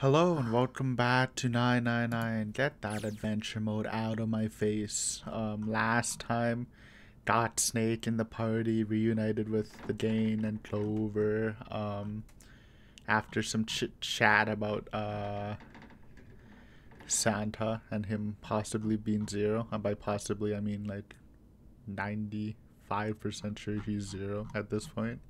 Hello and welcome back to 999. Get that adventure mode out of my face. Last time, got Snake in the party, reunited with the Dane and Clover. After some chit chat about Santa and him possibly being zero. And by possibly, I mean like 95% sure he's zero at this point.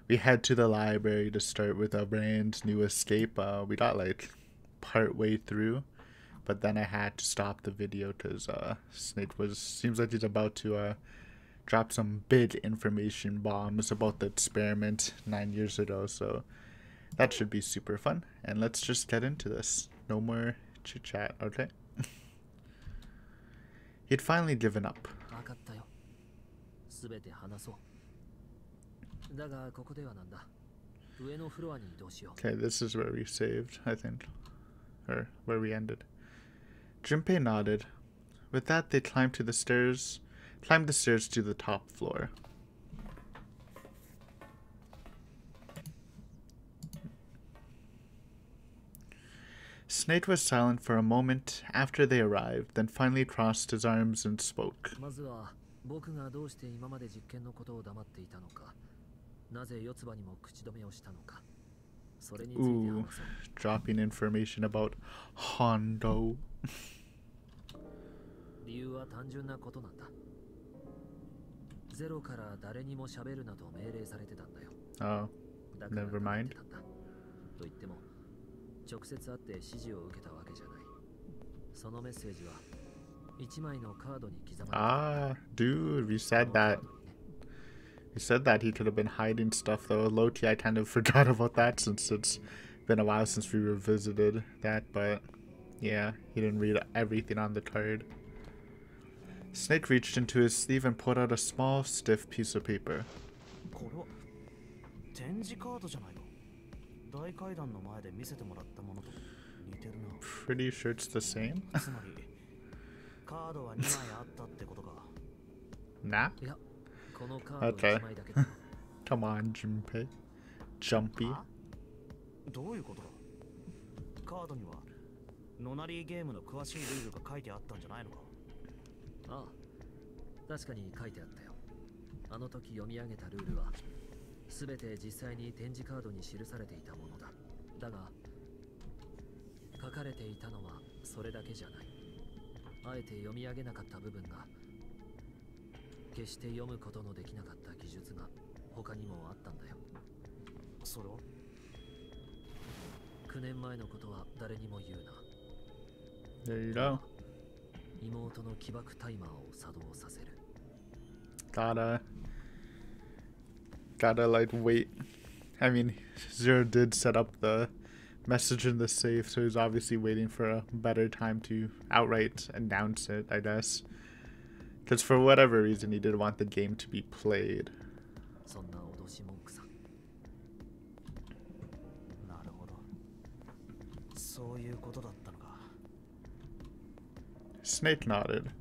We head to the library to start with a brand new escape. We got like part way through, but then I had to stop the video because Snake seems like he's about to drop some big information bombs about the experiment 9 years ago. So that should be super fun. And let's just get into this. No more chit chat, okay? He'd finally given up. Okay, this is where we saved, I think. Or where we ended. Junpei nodded. With that, they climbed the stairs to the top floor. Snake was silent for a moment after they arrived, then finally crossed his arms and spoke. Ooh, dropping information about Hondo. Oh, never mind. Ah, dude, we said that. He said that he could have been hiding stuff though. Low-key, I kind of forgot about that since it's been a while since we revisited that, but yeah, he didn't read everything on the card. Snake reached into his sleeve and pulled out a small, stiff piece of paper. Pretty sure it's the same. Nah? Okay. Come on, Junpei. Jumpy. There you go. Gotta like wait. I mean, Zero did set up the message in the safe, so he's obviously waiting for a better time to outright announce it, I guess. Because for whatever reason, he did want the game to be played. Snake nodded.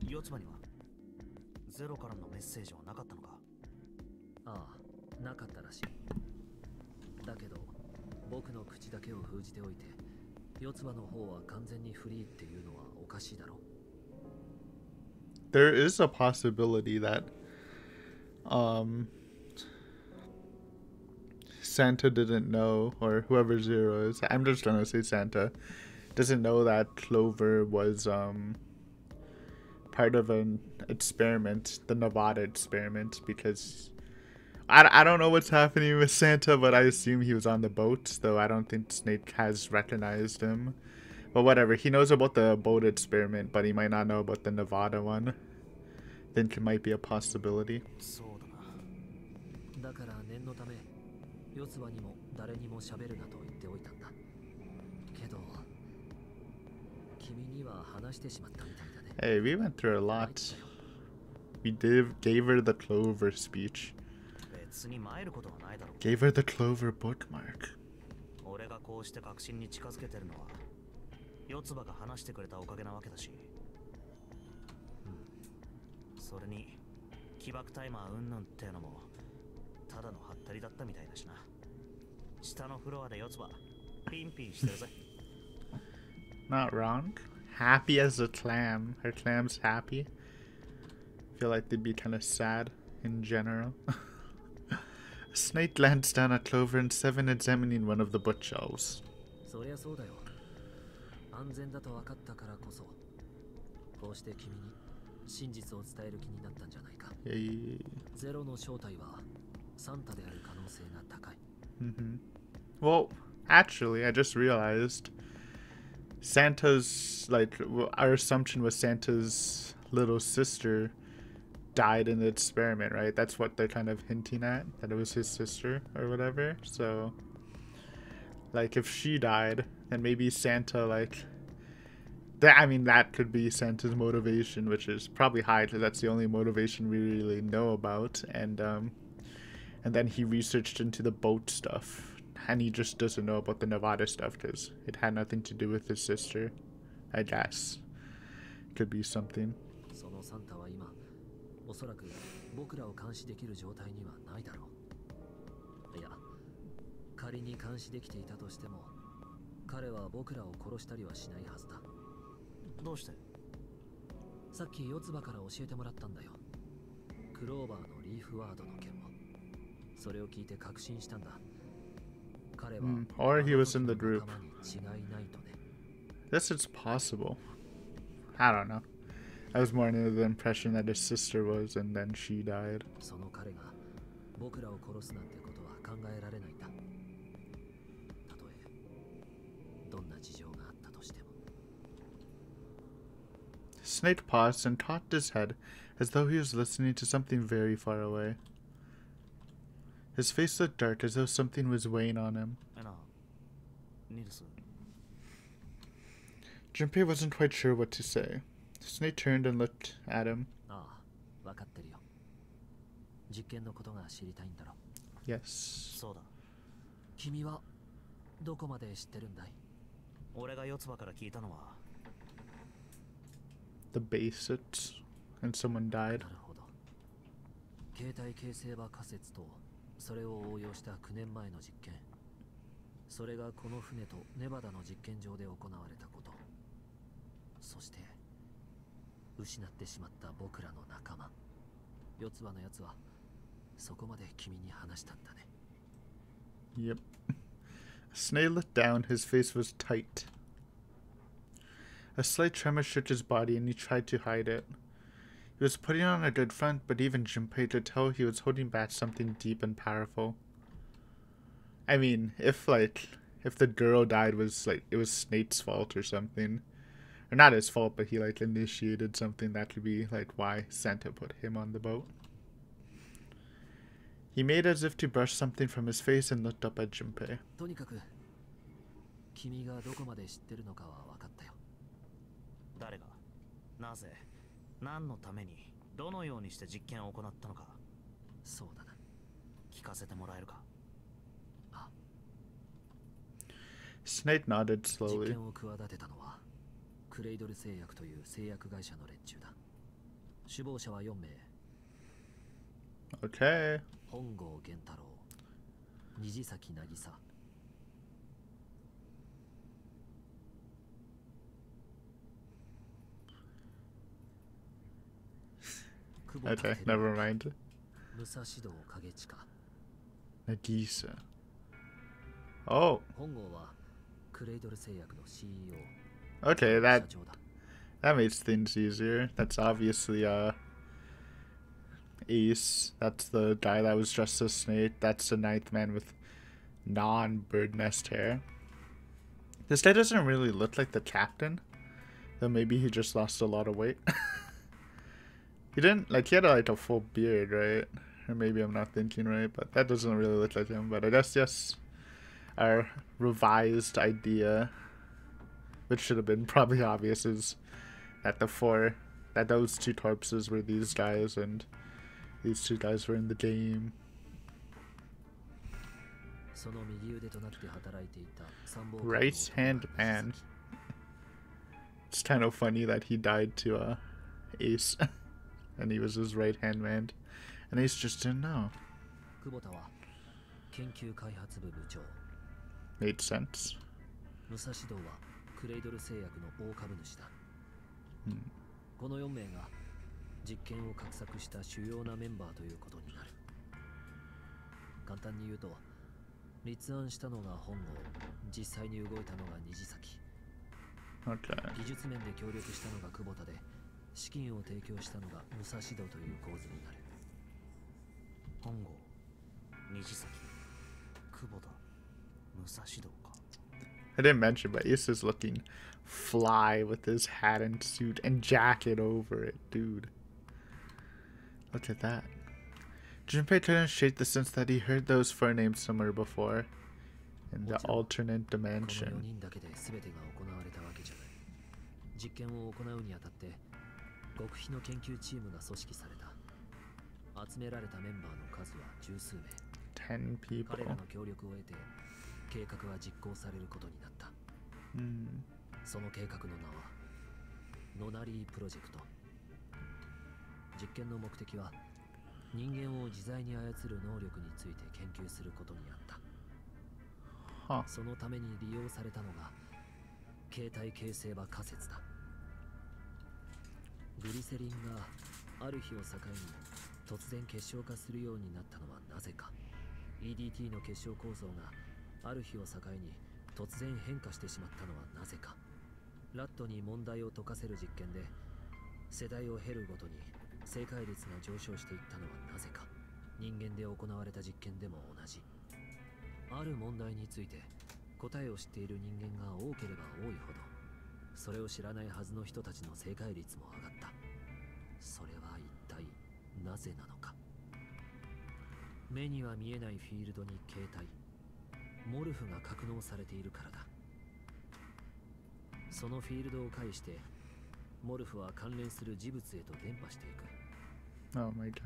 There is a possibility that Santa didn't know, or whoever Zero is, I'm just gonna say Santa, doesn't know that Clover was part of an experiment, the Nevada experiment, because I don't know what's happening with Santa, but I assume he was on the boat, though I don't think Snake has recognized him. But whatever, he knows about the boat experiment, but he might not know about the Nevada one. Think it might be a possibility. Hey, we went through a lot. We gave her the Clover speech. Gave her the Clover bookmark. Not wrong. Happy as a clam. Her clam's happy. Feel like they'd be kind of sad in general. A snake lands down at Clover and Seven examining one of the bookshelves. Yay. Well, actually, I just realized Santa's, like, our assumption was Santa's little sister died in the experiment, right? That's what they're kind of hinting at, that it was his sister or whatever. So, like, if she died, then maybe Santa, like, I mean, that could be Santa's motivation, which is probably high, because that's the only motivation we really know about. And then he researched into the boat stuff, and he just doesn't know about the Nevada stuff because it had nothing to do with his sister, I guess. Could be something. Or he was in the group. This is possible. I don't know. I was more under the impression that his sister was, and then she died. Snake paused and cocked his head as though he was listening to something very far away. His face looked dark as though something was weighing on him. Junpei wasn't quite sure what to say. Snake turned and looked at him. Yes. The basics, and someone died. それを応用した9年前の実験。それがこの船とネバダの実験場で行われたこと。そして失ってしまった僕らの仲間。四つ葉のやつはそこまで君に話したんだね。Yep. Snake looked down. His face was tight. A slight tremor shook his body and he tried to hide it. He was putting on a good front, but even Junpei could tell he was holding back something deep and powerful. I mean, if the girl died was, like, it was Snape's fault or something. Or not his fault, but he, like, initiated something, that could be, like, why Santa put him on the boat. He made as if to brush something from his face and looked up at Junpei. とにかく君がどこまで知ってるのかは分かったよ。誰が、なぜ、何のために、どのようにして実験を行ったのか。そうだな。聞かせてもらえるか。あ。Snake nodded slowly. 実験を企てたのはクレイドル製薬という製薬会社の連中だ。首謀者は4名。Okay. 本郷源太郎、虹崎渚。Okay, never mind. 武蔵道影近。Nagisa. Oh. 本郷はクレイドル製薬の CEO。 Okay, that makes things easier. That's obviously Ace. That's the guy that was dressed as Snake. That's the ninth man with non-bird nest hair. This guy doesn't really look like the captain. Though maybe he just lost a lot of weight. He didn't, like, he had like a full beard, right? Or maybe I'm not thinking right, but that doesn't really look like him. But I guess, yes, our revised idea, which should have been probably obvious, is that those two corpses were these guys, and these two guys were in the game. Right hand man. It's kind of funny that he died to Ace. And he was his right hand man. And Ace just didn't know. Made sense. 武蔵道はクレイドル製薬の大株主だ。この4名が実験を画策した主要なメンバーということになる。簡単に言うと、立案したのが本郷、実際に動いたのが虹崎。技術面で協力したのが久保田で、資金を提供したのが武蔵道という構図になる。本郷、虹崎、久保田、武蔵道か。I didn't mention, but Ace is looking fly with his hat and suit and jacket over it, dude. Look at that. Junpei couldn't shake the sense that he heard those four names somewhere before in the alternate dimension. この4人だけで全てが行われたわけじゃない。実験を行うにあたって極秘の研究チームが組織された。集められたメンバーの数は十数名。10 people. 彼らの協力を得て計画は実行されることになった。その計画の名はノナリープロジェクト。実験の目的は人間を自在に操る能力について研究することにあった。そのために利用されたのが形態形成場仮説だ。グリセリンがある日を境に突然結晶化するようになったのはなぜか。 EDT の結晶構造がある日を境に突然変化してしまったのはなぜか。ラットに問題を解かせる実験で世代を経るごとに正解率が上昇していったのはなぜか。人間で行われた実験でも同じ。ある問題について答えを知っている人間が多ければ多いほど、それを知らないはずの人たちの正解率も上がった。それは一体なぜなのか。目には見えないフィールドに形態モルフが格納されているからだ。そのフィールドを介してモルフは関連する事物へと伝播していく。 Oh my god.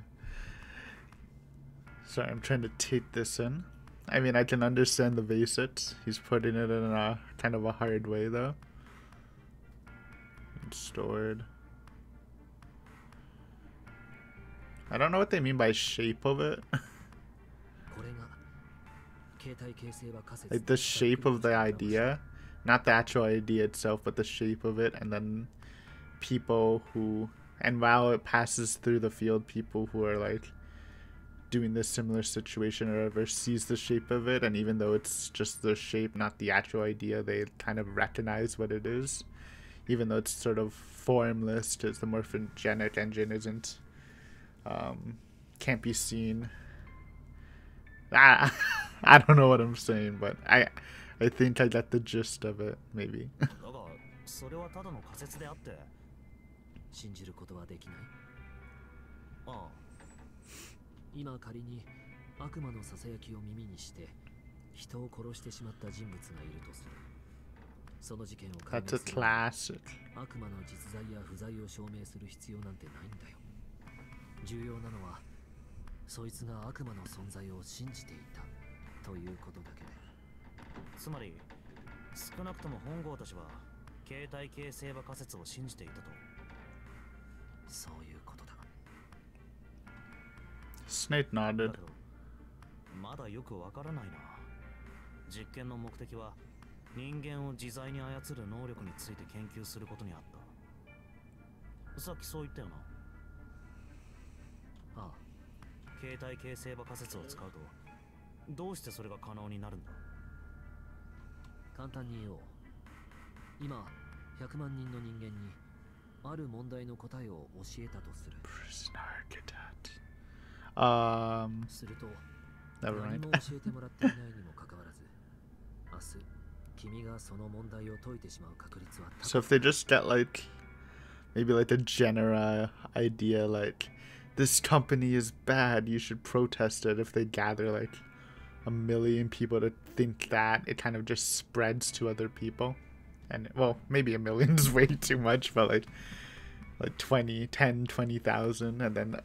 Sorry, I'm trying to take this in. I mean, I can understand the basics. He's putting it in a kind of a hard way, though. It's stored. I don't know what they mean by shape of it. Like the shape of the idea. Not the actual idea itself, but the shape of it. And then people who... And while it passes through the field, people who are like doing this similar situation or whatever sees the shape of it, and even though it's just the shape, not the actual idea, they kind of recognize what it is, even though it's sort of formless, because the morphogenic engine isn't can't be seen. I don't know what I'm saying, but I think I get the gist of it, maybe. それはただの仮説であって、信じることはできない。ああ。今仮に悪魔のささやきを耳にして人を殺してしまった人物がいるとする。その事件を解明する悪魔の実在や不在を証明する必要なんてないんだよ。重要なのはそいつが悪魔の存在を信じていたということだけで。つまり少なくとも本郷たちは形態形成場仮説を信じていたと。そういうことだ。Snape nodded. まだよくわからないな。実験の目的は人間を自在に操る能力について研究することにあった。さっきそう言ったよな。ああ。形態形成場仮説を使うとどうしてそれが可能になるんだ。簡単に言おう。今100万人の人間にある問題の答えを教えたとする。すると何も教えてもらっていないにもかかわらず、明日君がその問題を解いてしまう確率は高い。 So if they just get like maybe like a general idea like this company is bad, you should protest it. If they gather like 1 million people to think that, it kind of just spreads to other people. And well, maybe 1 million is way too much, but like 20,000, and then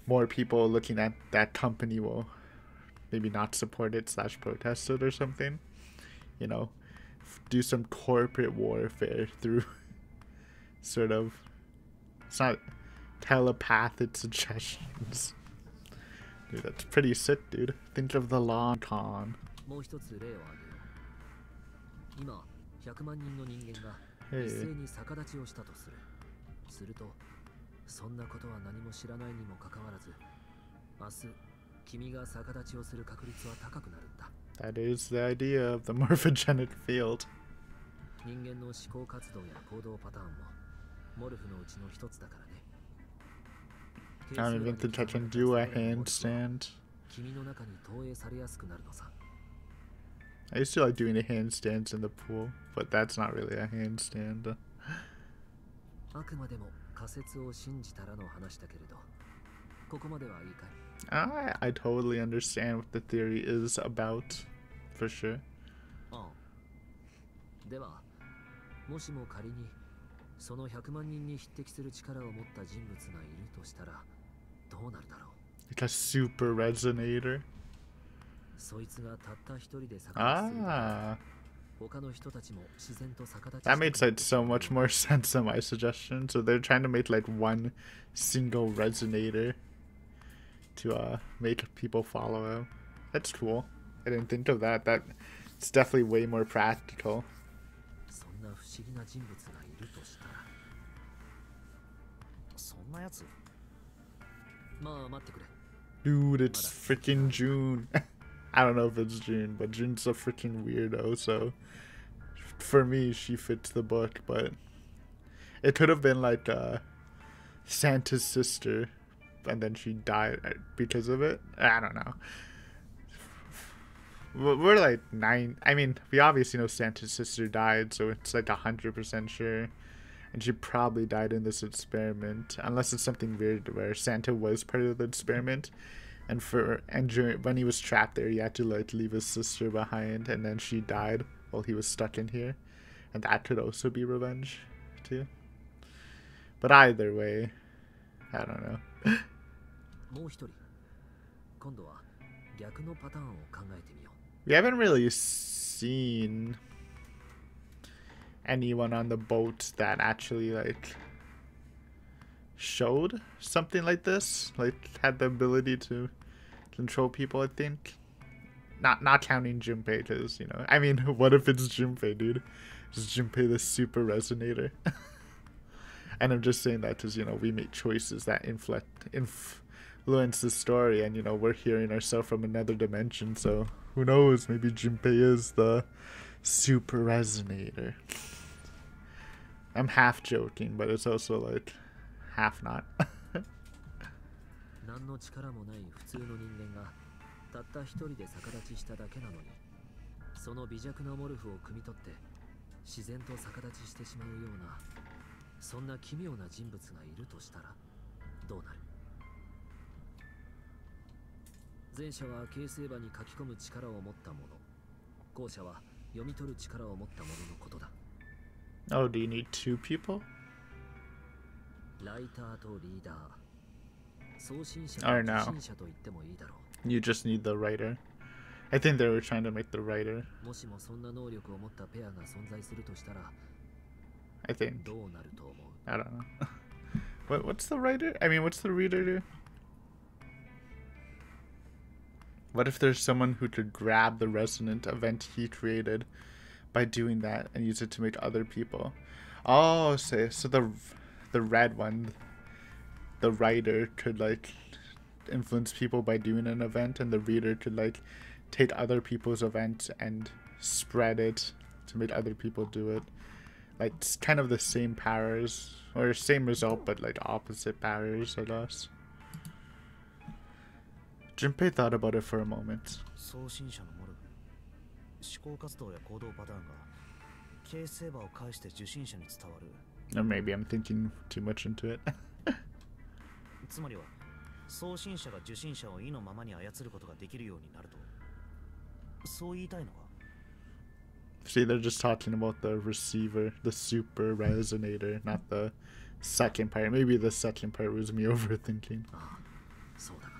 more people looking at that company will maybe not support it / protest it or something. You know, do some corporate warfare through sort of, it's not telepathic suggestions. Dude, that's pretty sick, dude. Think of the long con. もう一つ例を挙げよう。今100万人の人間が Hey. 一斉に逆立ちをしたとする。すると、そんなことは何も知らないにもかかわらず、明日君が逆立ちをする確率は高くなるんだ。That is the idea of the morphogenic field. 人間の思考活動や行動パターンもモルフのうちの一つだからね。 I don't even think I can do a handstand. 君の中に投影されやすくなるのさ。 I used to like doing the handstands in the pool, but that's not really a handstand. あくまでも仮説を信じたらの話だけれど、ここまではいいかい？ I totally understand what the theory is about, for sure. ああ。では、もしも仮にその100万人に匹敵する力を持った人物がいるとしたらどうなるだろう？ Like a super resonator. そいつがたった一人で逆立ちする。Ah, 他の人たちも自然と逆立ち that makes like so much more sense than my suggestion. So they're trying to make like one single resonator to make people follow him. That's cool. I didn't think of that. It's definitely way more practical. そんな不思議な人物がいるとしたら。そんなやつ？まあ待ってくれ。 Dude, it's freaking June. I don't know if it's June, but June's a freaking weirdo, so for me, she fits the book, but it could have been like Santa's sister, and then she died because of it. I don't know. We're like 9. I mean, we obviously know Santa's sister died, so it's like 100% sure. And she probably died in this experiment, unless it's something weird where Santa was part of the experiment. And when he was trapped there, he had to like leave his sister behind, and then she died while he was stuck in here, and that could also be revenge, too. But either way, I don't know. もう一人。今度は逆のパターンを考えてみよう。 We haven't really seen anyone on the boat that actually like showed something like this, like had the ability to control people. I think not counting Junpei, because I mean, what if it's Junpei, dude? Is Junpei the super resonator? And I'm just saying that because we make choices that influence the story, and we're hearing ourselves from another dimension, so who knows, maybe Junpei is the super resonator. I'm half joking, but it's also like half not. 何の力もない普通の人間がたった一人で逆立ちしただけなのに、その微弱なモルフを汲み取って自然と逆立ちしてしまうような、そんな奇妙な人物がいるとしたらどうなる？前者は形成場に書き込む力を持ったもの、後者は読み取る力を持ったもののことだ。 Oh, do you need 2 people? ライターとリーダー、送信者 Or と no. 受信者と言ってもいいだろう。 You just need the writer. I think they were trying to make the writer. もしもそんな能力を持ったペアが存在するとしたら I think. どうなると思う？ I don't know. What's the writer? I mean, what's the reader do? What if there's someone who could grab the resonant event he created by doing that and use it to make other people? Oh, so the red one, the writer could like influence people by doing an event, and the reader could like take other people's events and spread it to make other people do it. Like, it's kind of the same powers, or same result, but like opposite powers, I guess. Junpei thought about it for a moment. 送信者のモルフ、思考活動や行動パターンが形成場を介して受信者に伝わる。 Or maybe I'm thinking too much into it. つまりは送信者が受信者を意のままに操ることができるようになると、そう言いたいのか？ See, they're just talking about the receiver, the super resonator, not the second part. Maybe the second part was me overthinking. ああ、そうだ。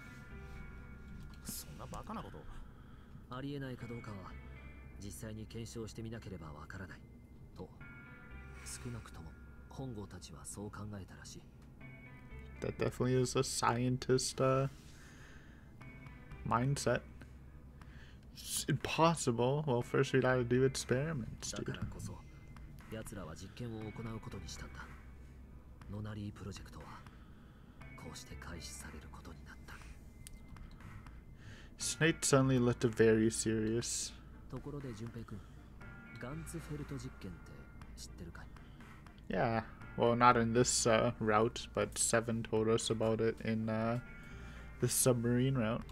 そんなバカなこと。ありえないかどうかは実際に検証してみなければわからないと、少なくとも本郷たちはそう考えたらしい。 That definitely is a scientist mindset. It's impossible. Well, first we gotta do experiments, だか dude. らこそ奴らは実験を行うことにしたんだ。ノナリープロジェクトはこうして開始されることになった。 Snake suddenly looked very serious. ところで順平君、ガンツフェルト実験って知ってるかい？ Yeah, well, not in this route, but Seven told us about it in the submarine route.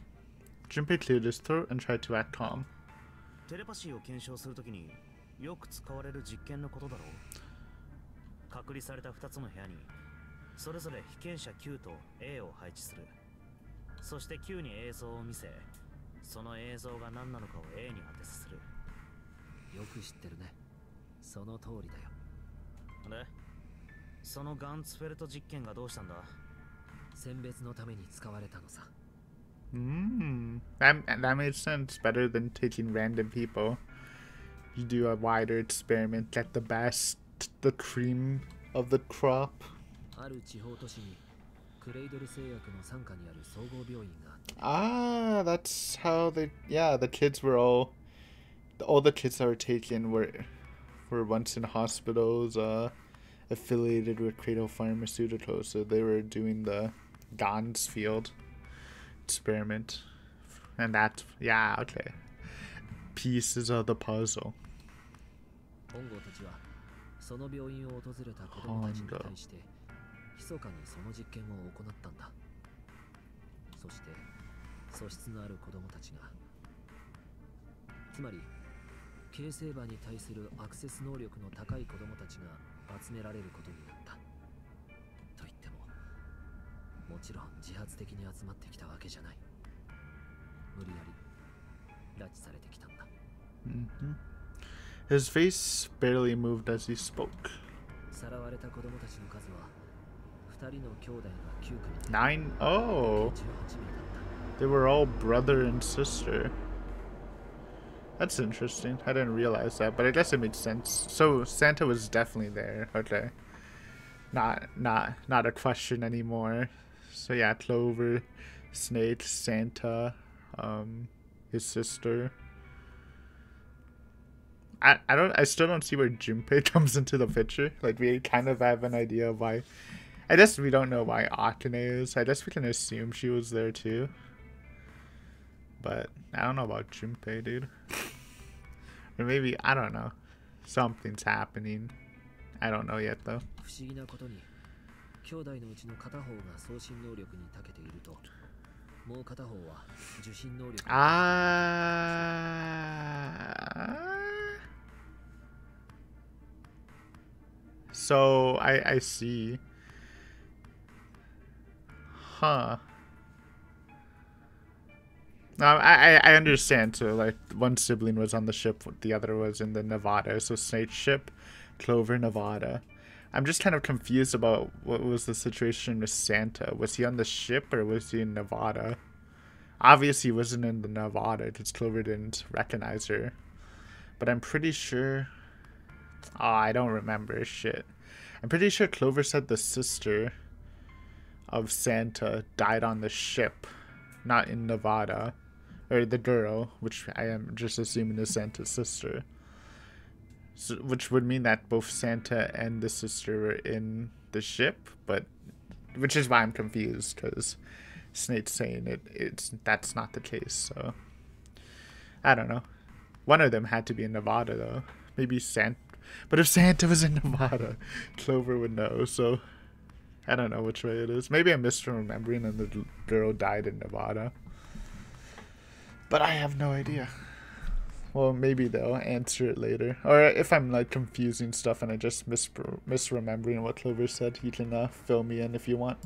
Junpei cleared his throat and tried to act calm. テレパシーを検証するときによく使われる実験のことだろう。隔離された2つの部屋にそれぞれ被験者 Q と A を配置する。そして Q に映像を見せ、その映像が何なのかを A に当てさせる。よく知ってるね。その通りだよ。で、そのガンツフェルト実験がどうしたんだ？選別のために使われたのさ。That made sense. Better than taking random people. You do a wider experiment, get the best, the cream of the crop. ある地方都市にクレイドル製薬の傘下にある総合病院があって。 That's how the kids were all the kids that were taken were once in hospitals affiliated with Cradle Pharmaceuticals, so they were doing the Gansfield experiment. And that's, yeah, okay. Pieces of the puzzle. 本郷たちはその病院を訪れた子供たちに対して密かにその実験を行ったんだ。そして素質のある子供たちが、つまり形成場に対するアクセス能力の高い子供たちが集められることになった。と言っても、もちろん自発的に集まってきたわけじゃない。無理やり拉致されてきたんだ。His face barely moved as he spoke. さらわれた子供たちの数は2人の兄弟が9組。 9? Oh, 18名だった。 they were all brother and sister. That's interesting. I didn't realize that, but I guess it makes sense. So Santa was definitely there. Okay. Not a question anymore. So yeah, Clover, Snake, Santa, his sister. I still don't see where Junpei comes into the picture. Like, we kind of have an idea of why. I guess we don't know why Akane is. I guess we can assume she was there too. But I don't know about Junpei, dude. Or maybe, I don't know. Something's happening. I don't know yet though. 不思議なことに、兄弟のうちの片方が送信能力に長けていると、もう片方は受信能力。So I see. Huh. Now I understand. So like one sibling was on the ship, the other was in the Nevada. So Snake's ship, Clover, Nevada. I'm just kind of confused about what was the situation with Santa. Was he on the ship or was he in Nevada? Obviously he wasn't in the Nevada because Clover didn't recognize her. But I'm pretty sure... Oh, I don't remember shit. I'm pretty sure Clover said the sister of Santa died on the ship, not in Nevada. Or the girl, which I am just assuming is Santa's sister. So, which would mean that both Santa and the sister were in the ship, but which is why I'm confused, because Snape's saying that's not the case. So I don't know. One of them had to be in Nevada though. Maybe Santa. But if Santa was in Nevada, Clover would know. So I don't know which way it is. Maybe I'm misremembering and the girl died in Nevada. But I have no idea. Well, maybe they'll answer it later. Or if I'm like confusing stuff and I just misremembering what Clover said, you can fill me in if you want.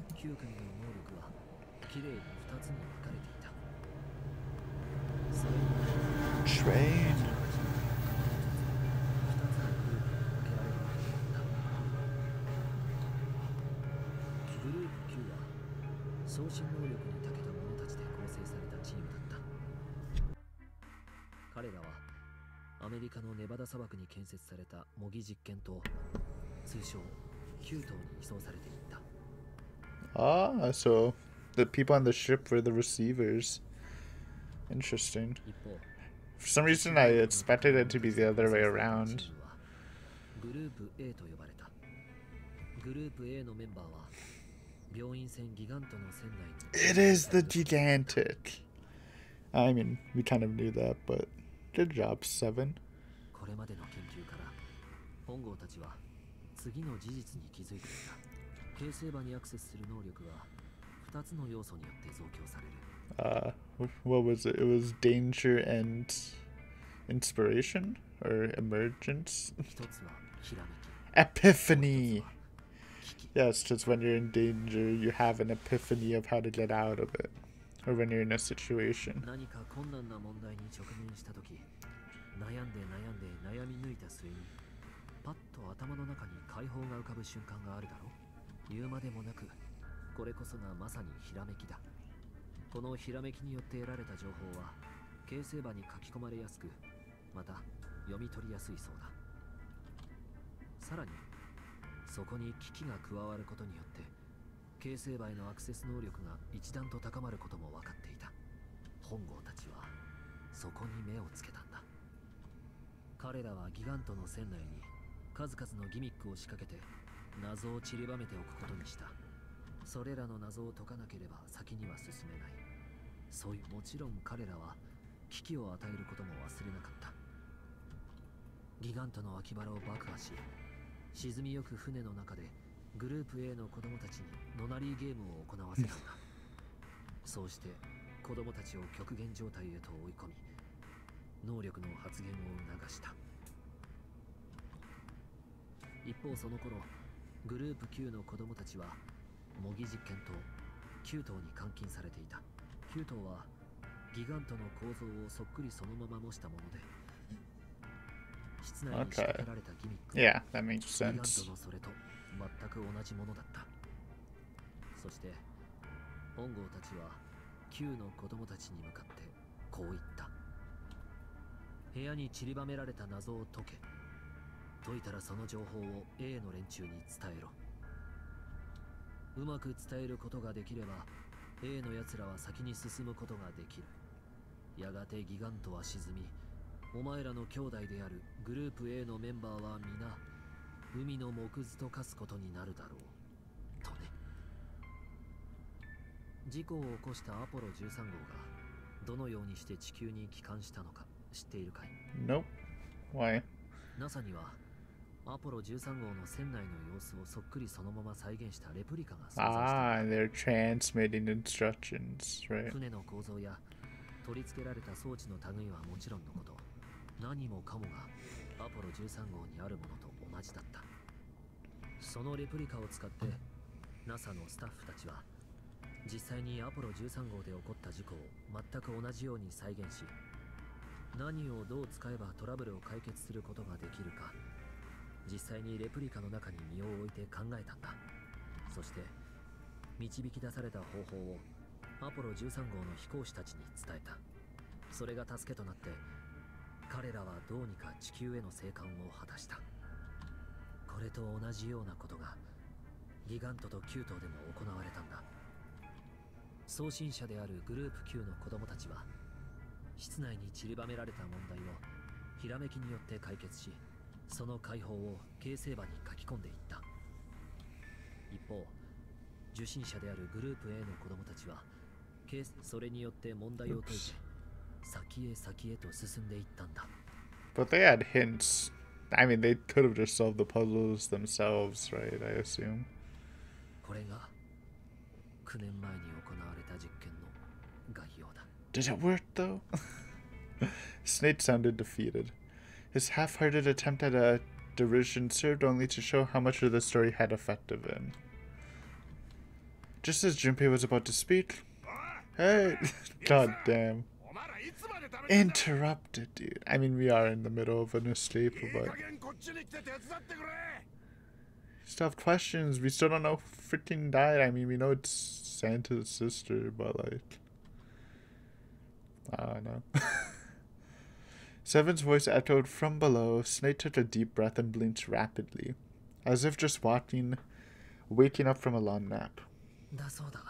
Train. Ah, so the people on the ship were the receivers. Interesting. For some reason I expected it to be the other way around. グループ A と呼ばれた。グループ A のメンバーは病院船ギガントの船内に It is the gigantic. I mean, we kind of knew that, but good job, Seven. これまでの研究から本郷たちは次の事実に気づいていた。形成場にアクセスする能力が2つの要素によって増強される。What was it? It was danger and inspiration or emergence? 一つはひらめき。 Epiphany. Yes, just when you're in danger, you have an epiphany of how to get out of it, or when you're in a situation. 何か困難な問題に直面したとき、悩んで悩み抜いた末にパッと頭の中に解放が浮かぶ瞬間があるだろう。言うまでもなく、これこそがまさにひらめきだ。このひらめきによって得られた情報は形成場に書き込まれやすく、また読み取りやすいそうだ。さらにそこに機器が加わることによって形成場へのアクセス能力が一段と高まることも分かっていた。本郷たちはそこに目をつけたんだ。彼らはギガントの船内に数々のギミックを仕掛けて謎を散りばめておくことにした。それらの謎を解かなければ先には進めない。そういう、もちろん彼らは危機を与えることも忘れなかった。ギガントの脇腹を爆破し、沈みゆく船の中でグループ A の子供たちにノナリーゲームを行わせたんだ。そうして子供たちを極限状態へと追い込み、能力の発現を促した。一方その頃、グループ Q の子供たちは模擬実験棟9棟に監禁されていた。9棟はギガントの構造をそっくりそのまま模したもので、室内に仕掛けられたギミック Yeah, that makes ギガン sense. トのそれと全く同じものだった。そして本郷たちは Q の子供たちに向かってこう言った。部屋に散りばめられた謎を解け。解いたらその情報を A の連中に伝えろ。うまく伝えることができれば A の奴らは先に進むことができる。やがてギガントは沈み、お前らの兄弟であるグループ A のメンバーは皆海の藻くずと化すことになるだろうとね。事故を起こしたアポロ13号がどのようにして地球に帰還したのか知っているかい？ Nope. Why? NASA にはアポロ13号の船内の様子をそっくりそのまま再現したレプリカが存在している。Ah, they're transmitting instructions, right? 船の構造や取り付けられた装置の類はもちろんのこと、何もかもがアポロ13号にあるものと同じだった。そのレプリカを使って NASA のスタッフたちは実際にアポロ13号で起こった事故を全く同じように再現し、何をどう使えばトラブルを解決することができるか、実際にレプリカの中に身を置いて考えたんだ。そして導き出された方法をアポロ13号の飛行士たちに伝えた。それが助けとなって彼らはどうにか地球への生還を果たした。これと同じようなことがギガントとキュートでも行われたんだ。送信者であるグループ Q の子供たちは室内に散りばめられた問題をひらめきによって解決し、その解放を形成場に書き込んでいった。一方受信者であるグループ A の子供たちはそれによって問題を解いて先へと進んでいったんだ。 But they had hints. I mean, they could have just solved the puzzles themselves, right? I assume. これが9年前に行われた実験の概要だ。 Did it work though? Snape sounded defeated. His half-hearted attempt at a derision served only to show how much of the story had effective in. Just as Junpei was about to speak, hey, god damn. Interrupted, dude. I mean, we are in the middle of an escape, but still have questions. We still don't know who freaking died. I mean, we know it's Santa's sister, but like, I don't know. Seven's voice echoed from below. Snape took a deep breath and blinked rapidly, as if just waking up from a long nap. だそうだ。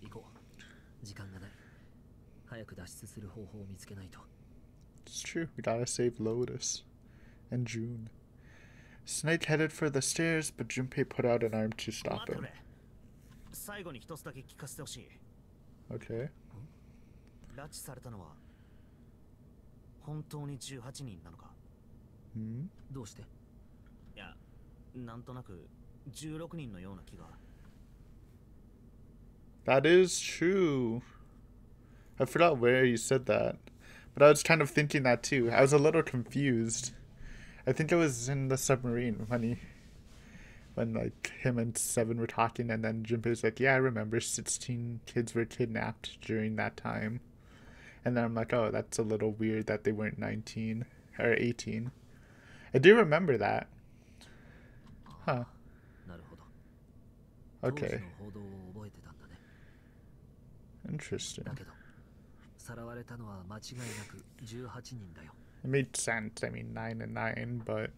行こう。時間がない。早く脱出する方法を見つけないと。 It's true. We gotta save Lotus and June. Snake headed for the stairs, but Junpei put out an arm to stop 待ってく him. れ。最後に一つだけ聞かせてほしい。 Okay. 拉致されたのは本当に18人なのか。 Hmm. どうして？いや、なんとなく16人のような気が。 That is true. I forgot where he said that. But I was kind of thinking that too. I was a little confused. I think it was in the submarine when like him and Seven were talking, and then Junpei's like, yeah, I remember 16 kids were kidnapped during that time. And then I'm like, oh, that's a little weird that they weren't 19 or 18. I do remember that. Huh. なるほど。 Okay. 当時の報道を覚えてたんだね。 Interesting. だけど、さらわれたのは間違いなく18人だよ。 It made sense. I mean, 9 and 9, but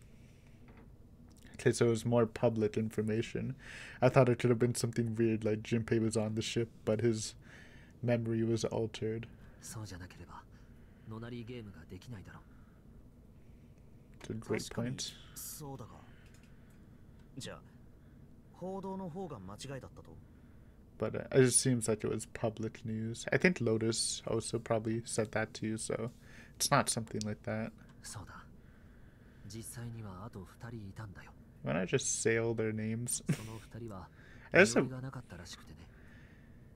okay, so it was more public information. I thought it could have been something weird, like Junpei was on the ship, but his memory was altered. そうじゃなければ、ノナリーゲームができないだろう。 It's a great 確かに point. そうだが。じゃあ、報道の方が間違いだったと。 But it just seems like it was public news. I think Lotus also probably said that too, so it's not something like that. そうだ。実際にはあと2人いたんだよ。 Why not just say all their names? その2人は I 身 just 寄りがなかったらしくてね。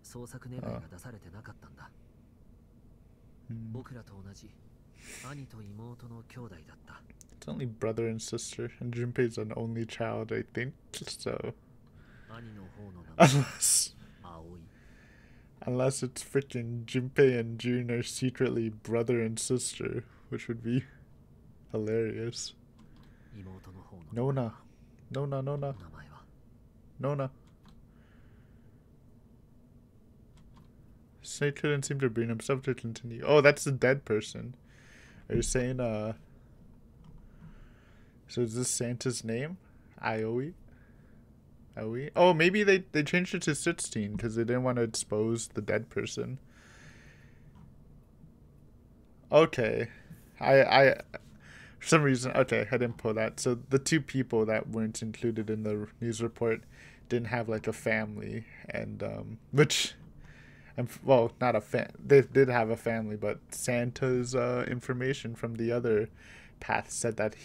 捜索願いが出されてなかったんだ。 Hmm. 僕らと同じ兄と妹の兄弟だった。 It's only brother and sister, and Junpei's an only child, I think, so 兄の方の名前 unless は葵。 unless it's freaking Junpei and June are secretly brother and sister, which would be hilarious. 妹の方の Nona. Nona, Nona. 名前は Nona. Snake couldn't seem to bring himself to continue. Oh, that's the dead person. Are you saying, so is this Santa's name? Aoi? Aoi? Oh, maybe they changed it to 16 because they didn't want to expose the dead person. Okay. I for some reason, okay, I didn't pull that. So the two people that weren't included in the news report didn't have like a family, and which, well, not a they did have a family, but Santa's information from the other path said that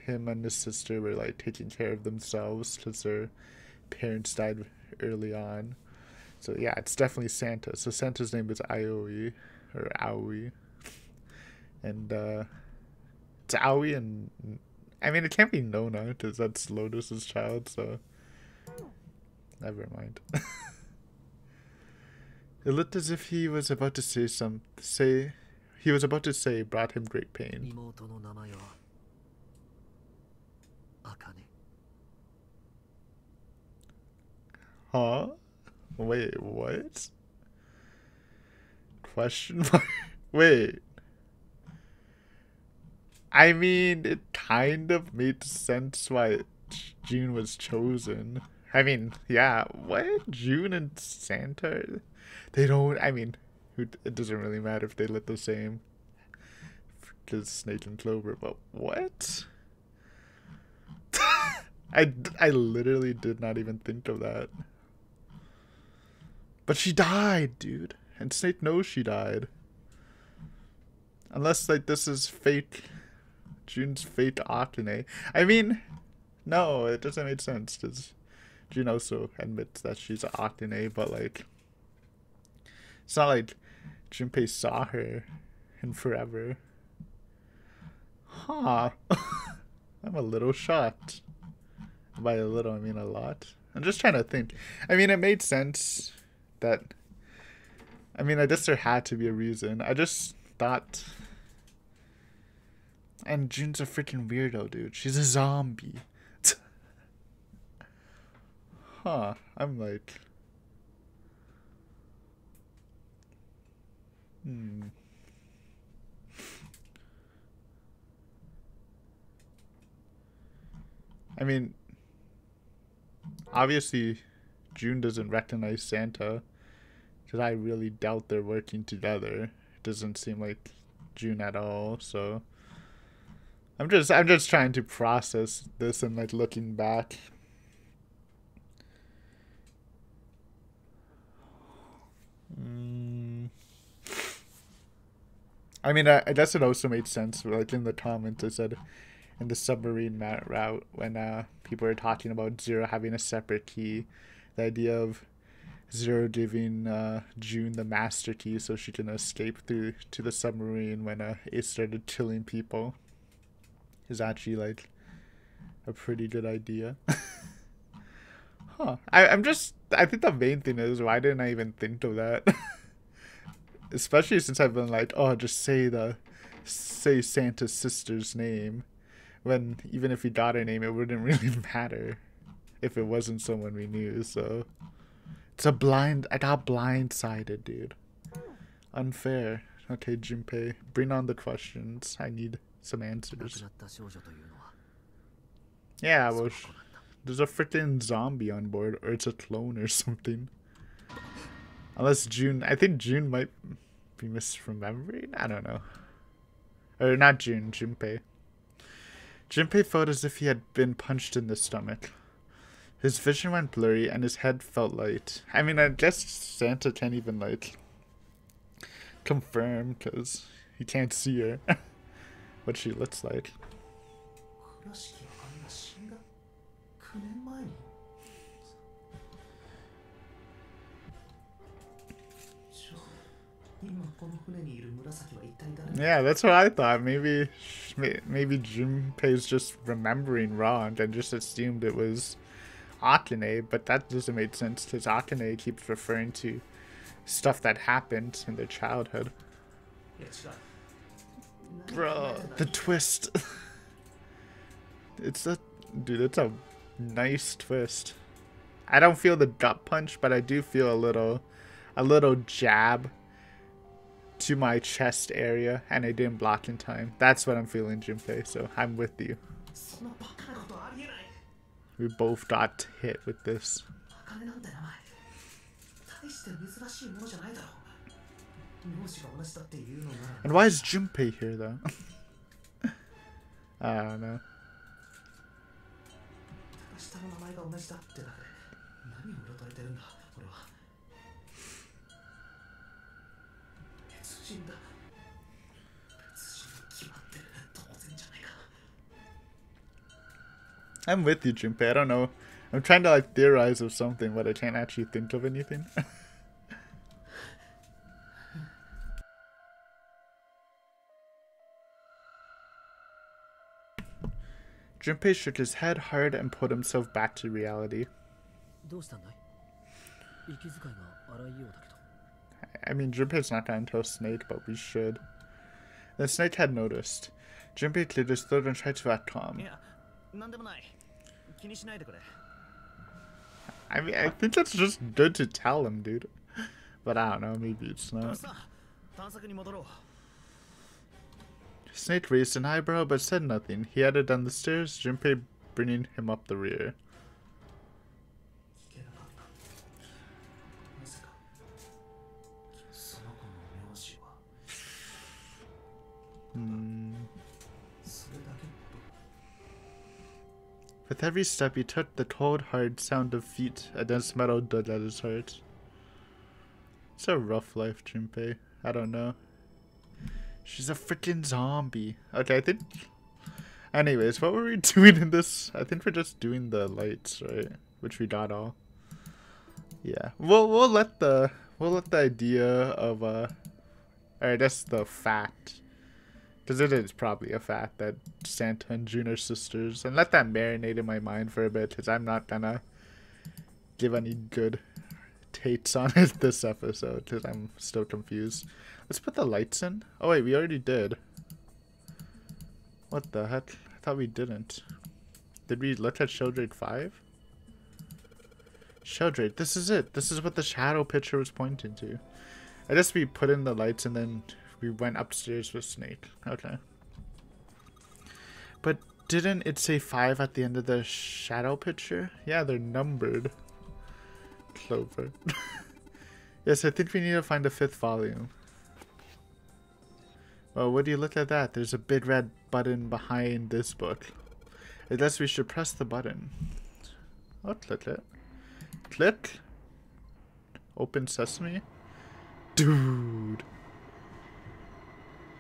him and his sister were like taking care of themselves because their parents died early on. So yeah, it's definitely Santa. So Santa's name is Aoi or Aoi, and it's Aoi, and I mean it can't be Nona because that's Lotus's child. So never mind. It looked as if he was about to he was about to say brought him great pain. 妹の名前は茜。 Huh? Wait, what? Question mark? Wait. I mean, it kind of made sense why June was chosen. I mean, yeah, what? June and Santa? They don't, I mean, it doesn't really matter if they look the same. Because Snake and Clover, but what? I literally did not even think of that. But she died, dude. And Snake knows she died. Unless, like, this is fake. June's fake Akane. I mean, no, it doesn't make sense. Because June also admits that she's Akane, but, like, it's not like Junpei saw her in forever. Huh. I'm a little shocked. By a little, I mean a lot. I'm just trying to think. I mean, it made sense that... I mean, I guess there had to be a reason. I just thought... And June's a freaking weirdo, dude. She's a zombie. Huh. I'm like... I mean... Obviously, June doesn't recognize Santa. Because I really doubt they're working together. It doesn't seem like June at all, so... I'm just trying to process this and like looking back. I mean, I guess it also made sense. Like in the comments, I said in the submarine route when people were talking about Zero having a separate key, the idea of Zero giving June the master key so she can escape through to the submarine when Ace started killing people is actually like a pretty good idea. Huh. I think the main thing is, why didn't I even think of that? Especially since I've been like, oh, just say Santa's sister's name. When even if we got her name, it wouldn't really matter if it wasn't someone we knew. So I got blindsided, dude. Unfair. Okay, Junpei, bring on the questions. I need some answers. Yeah, well, there's a freaking zombie on board, or it's a clone or something. Unless I think June might be misremembering? I don't know. Or not June, Junpei. Junpei felt as if he had been punched in the stomach. His vision went blurry and his head felt light. I mean, I guess Santa can't even, like, confirm because he can't see her. What she looks like. Yeah, that's what I thought. Maybe Junpei's just remembering wrong and just assumed it was Akane, but that doesn't make sense because Akane keeps referring to stuff that happened in their childhood. Bro, the twist. It's a nice twist. I don't feel the gut punch, but I do feel a little jab to my chest area, and I didn't block in time. That's what I'm feeling, Junpei, so I'm with you. We both got hit with this. And why is Junpei here, though? I don't know. I'm with you, Junpei. I don't know. I'm trying to like theorize of something, but I can't actually think of anything. Junpei shook his head hard and put himself back to reality. I mean, Junpei's not gonna tell Snake, but we should. The Snake had noticed. Junpei cleared his throat and tried to act calm. I mean, I think that's just good to tell him, dude. But I don't know, maybe it's not. Snake raised an eyebrow but said nothing. He headed down the stairs, Junpei bringing him up the rear. With every step he took, the cold, hard sound of feet against metal dug at his heart. It's a rough life, Junpei. I don't know. She's a freaking zombie. Okay, I think... Anyways, what were we doing in this? I think we're just doing the lights, right? Which we got all. Yeah. We'll let the idea of or I guess the fact, because it is probably a fact that Santa and June are sisters, and let that marinate in my mind for a bit, because I'm not gonna give any good takes on it this episode, because I'm still confused. Let's put the lights in. Oh wait, we already did. What the heck? I thought we didn't. Did we look at Sheldrake 5? Sheldrake, this is it. This is what the shadow picture was pointing to. I guess we put in the lights and then we went upstairs with Snake. Okay. But didn't it say 5 at the end of the shadow picture? Yeah, they're numbered. Clover. Yes, I think we need to find a 5th volume. Oh, what do you look at that? There's a big red button behind this book. I guess we should press the button. Oh, click it. Click. Open sesame. Dude.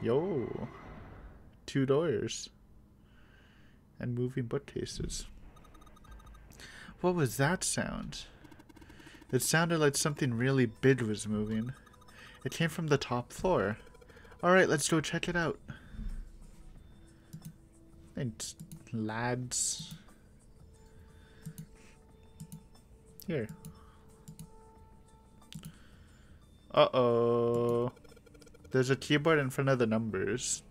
Yo. 2 doors. And moving bookcases. What was that sound? It sounded like something really big was moving. It came from the top floor. Alright, let's go check it out. Thanks, lads. Here. Uh-oh. There's a keyboard in front of the numbers.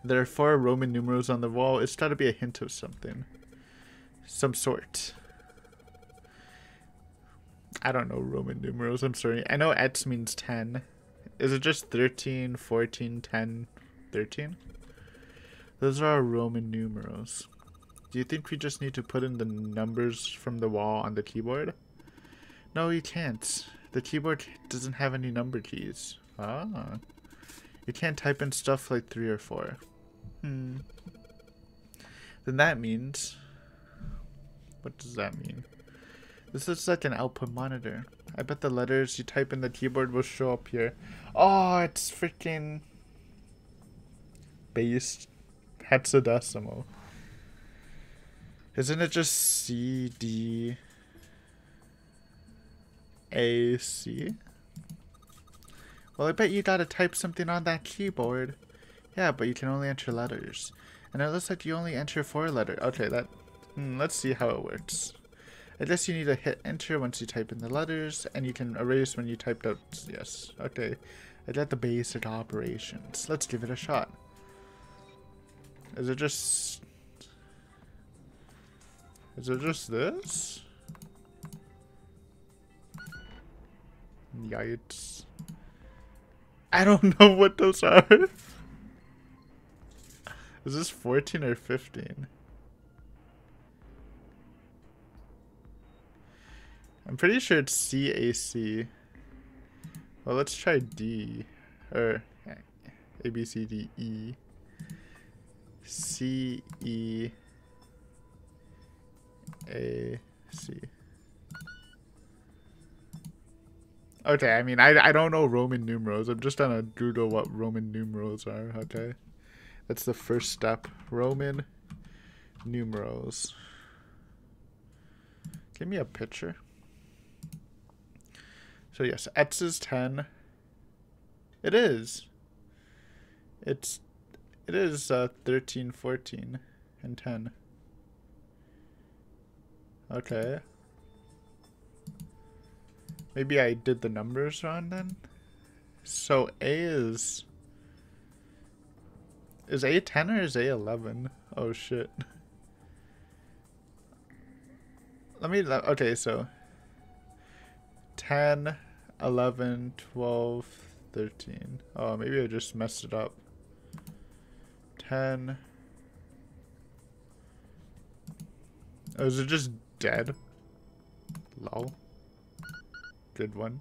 There are 4 Roman numerals on the wall. It's got to be a hint of something. Some sort. I don't know Roman numerals, I'm sorry. I know X means 10. Is it just 13, 14, 10, 13? Those are our Roman numerals. Do you think we just need to put in the numbers from the wall on the keyboard? No, you can't. The keyboard doesn't have any number keys. Ah. You can't type in stuff like 3 or 4. Then that means... What does that mean? This looks like an output monitor. I bet the letters you type in the keyboard will show up here. Oh, it's freaking... base hexadecimal. Isn't it just C, D, A, C? Well, I bet you gotta type something on that keyboard. Yeah, but you can only enter letters. And it looks like you only enter 4 letters. Okay, that... let's see how it works. I guess you need to hit enter once you type in the letters, and you can erase when you typed out... Yes, okay. I got the basic operations. Let's give it a shot. Is it just... Is it just this? Yikes. I don't know what those are. Is this 14 or 15? I'm pretty sure it's CAC. Well, let's try D. Or A, B, C, D, E. C, E, A, C. Okay, I mean, I don't know Roman numerals. I'm just gonna Google what Roman numerals are, okay? That's the first step. Roman numerals. Give me a picture. So yes, X is 10. It is. It is 13, 14, and 10. Okay. Maybe I did the numbers wrong then? So A is... Is A 10 or is A 11? Oh shit. Let me... Okay, so... 10, 11, 12, 13. Oh, maybe I just messed it up. 10. Oh, is it just dead? Lol. Good one.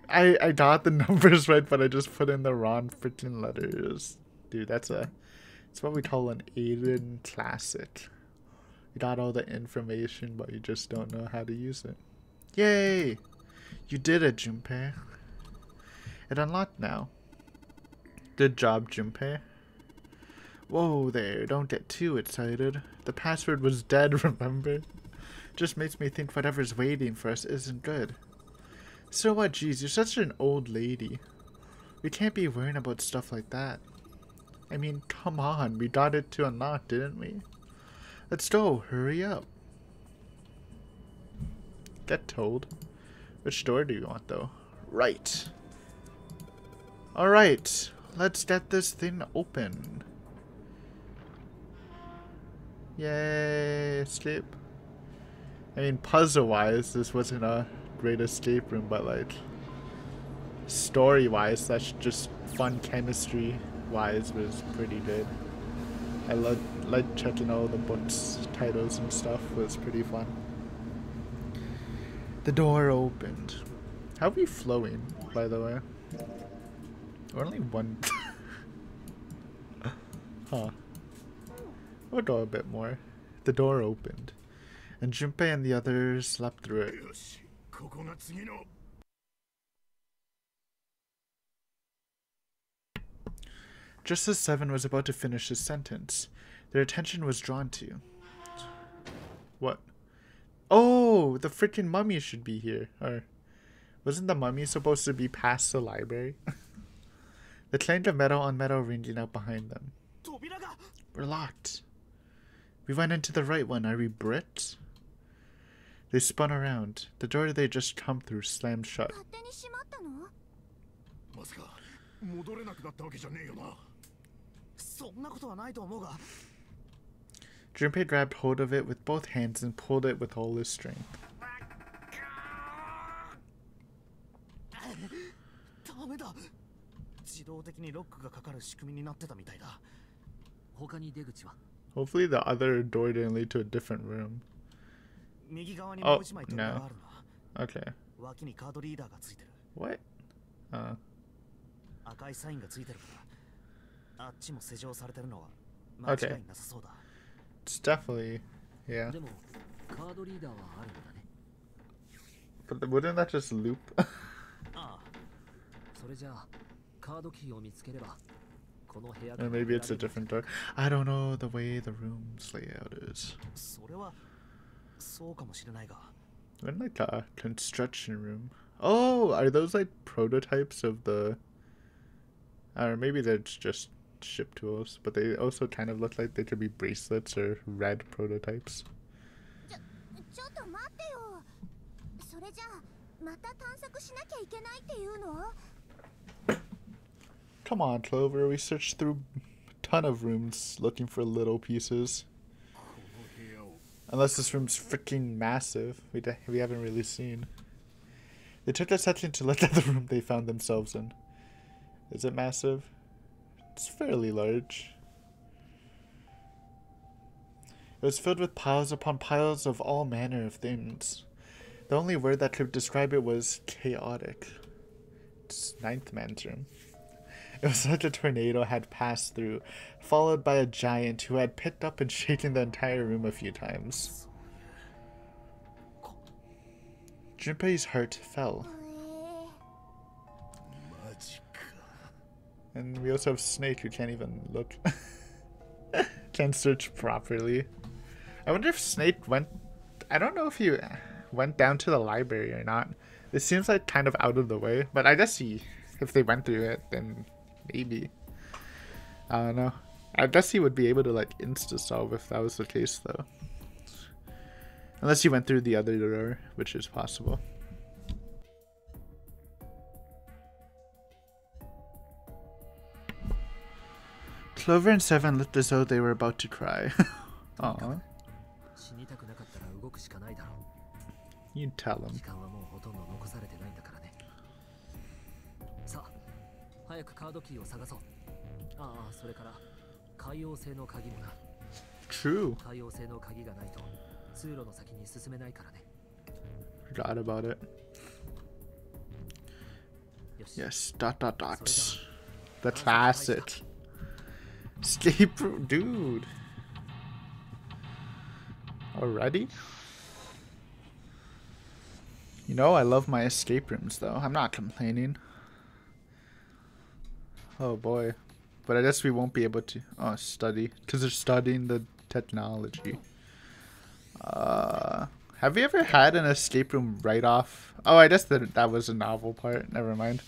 I got the numbers right, but I just put in the wrong freaking letters. Dude, that's what we call an Aiden classic. You got all the information, but you just don't know how to use it. Yay! You did it, Junpei. It unlocked now. Good job, Junpei. Whoa there, don't get too excited. The password was dead, remember? Just makes me think whatever's waiting for us isn't good. So what, geez, you're such an old lady. We can't be worrying about stuff like that. I mean, come on, we got it to unlock, didn't we? Let's go, hurry up. Get told. Which door do you want, though? Right. Alright, let's get this thing open. Yay, escape. I mean, puzzle-wise, this wasn't a great escape room, but, like, story-wise, that's just fun chemistry-wise was pretty good. I liked checking all the books, titles, and stuff. It was pretty fun. The door opened. How are we flowing, by the way? Only one. Huh. We'll go a bit more. The door opened, and Junpei and the others leapt through it. Just as Seven was about to finish his sentence, their attention was drawn to. What? Oh, the freaking mummy should be here. Or wasn't the mummy supposed to be past the library? The clank of metal on metal ringing out behind them. We're locked. We went into the right one. Are we Brit? They spun around. The door they just come through slammed shut. Junpei grabbed hold of it with both hands and pulled it with all his strength. Hopefully the other door didn't lead to a different room. Oh, no. Okay. What? Okay. It's definitely, yeah. But wouldn't that just loop? Or maybe it's a different door. I don't know the way the room's layout is. We're in like a construction room. Oh, are those like prototypes of the... Or maybe they're just ship tools, but they also kind of look like they could be bracelets or red prototypes. Come on, Clover, we searched through a ton of rooms looking for little pieces. Unless this room's freaking massive, we haven't really seen. They took a second to look at the room they found themselves in. Is it massive? It's fairly large. It was filled with piles upon piles of all manner of things. The only word that could describe it was chaotic. It's Ninth Man's room. It was like a tornado had passed through, followed by a giant who had picked up and shaken the entire room a few times. Junpei's heart fell. And we also have Snake who can't even look. Can't search properly. I wonder if Snake went... I don't know if he went down to the library or not. It seems like kind of out of the way. But I guess if they went through it, then maybe. I don't know. I guess he would be able to like insta-solve if that was the case though. Unless he went through the other door, which is possible. Clover and Seven looked as though they were about to cry. Aww. You tell him. True. Forgot about it. Yes, ... The classic. Escape room, dude. Already? You know, I love my escape rooms though. I'm not complaining. Oh boy. But I guess we won't be able to study. Because they're studying the technology. Have you ever had an escape room right off? Oh, I guess that was a novel part. Never mind.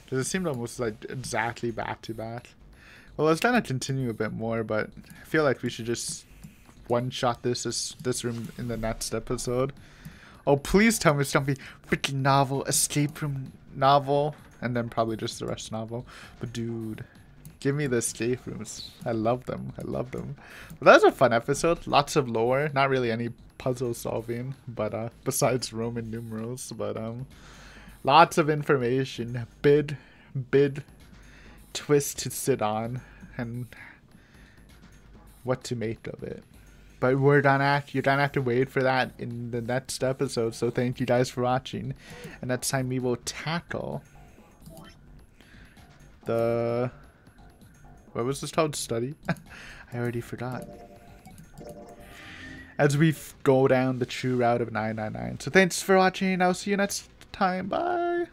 Because it seemed almost like exactly back to back. Well, I was trying to continue a bit more, but I feel like we should just one-shot this room in the next episode. Oh, please tell me it's gonna be freaking novel, escape room novel, and then probably just the rest novel. But dude, give me the escape rooms. I love them. I love them. But that was a fun episode. Lots of lore. Not really any puzzle solving, but besides Roman numerals. But lots of information. Bid twist to sit on and what to make of it. But you're gonna have to wait for that in the next episode. So thank you guys for watching, and next time we will tackle the... What was this called? Study? I already forgot. As we go down the true route of 999. So thanks for watching. I'll see you next time. Bye.